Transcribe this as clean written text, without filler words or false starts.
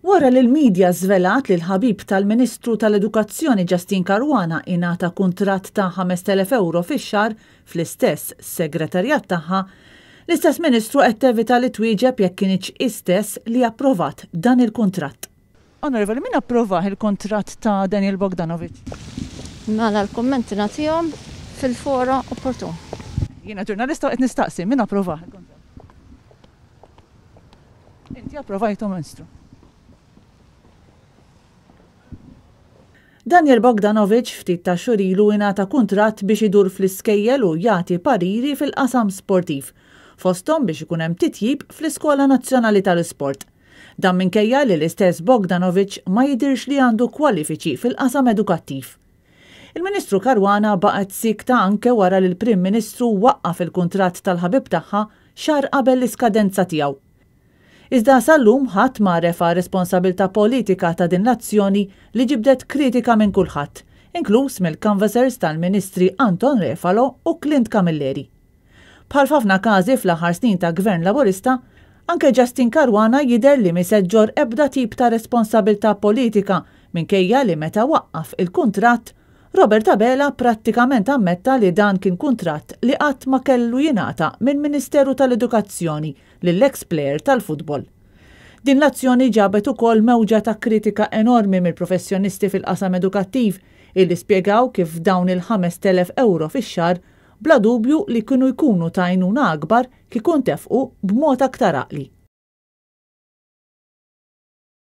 Wara li l-medja żvelat li l-ħabib tal-Ministru tal-Edukazzjoni Justyne Caruana ingħata kuntratt ta' 5,000 euro fix-xahar fl-istess segretarjat tagħha, l-istess Ministru qed tevita li twieġeb jekk kinitx istess li approvat dan il-kuntratt. Onorevoli, min approva il-kuntratt ta' Daniel Bogdanovic? Mela l-kummenti nagħtihom fil-fora opportun. Jiena ġurnalista qed nistaqsi min approva il-kuntratt. Inti approvajtu Ministru. Daniel Bogdanovic ftit ta' xhur ilu ingħata kuntratt biex idur fl-iskejjel u jagħti pariri fil-qasam sportiv, fosthom biex ikun hemm titjib fl-Iskola Nazzjonali tal-Isport. Dan minkejja li l-istess Bogdanovic ma jidirx li għandu kwalifiċi fil-qasam edukattiv. Il-Ministru Caruana baqgħet siekta anke wara li l-Prim Ministru waqqaf il-kuntratt tal-ħabib tagħha xahar qabel l-iskadenza tiegħu. Iżda sal-lum ħadd ma refa' responsabilità politika ta' din l-azzjoni li ġibdet kritika minn kulħadd, inkluż mill-canvassers tal-Ministri Anton Refalo u Clint Camilleri. Bħal f'ħafna każi fl-aħħar snin ta' Gvern Laburista, anke Justyne Caruana jidher li miseġġor ebda tip ta' responsabilità politika minkejja li meta waqqaf il-kuntratt, Robert Abela prattikament ammetta li dan kien kuntratt li qatt ma kellu jingħata mill-Ministeru tal-Edukazzjoni lill-ex plejer tal-futbol. Din l-azzjoni ġabet ukoll mewġa ta' kritika enormi mill-professjonisti fil-qasam edukattiv illi spjegaw kif dawn il-5,000 euro fix-xahar bla dubju li kienu jkunu ta' għajnuna akbar kieku ntefqu b'mod aktar għaqli.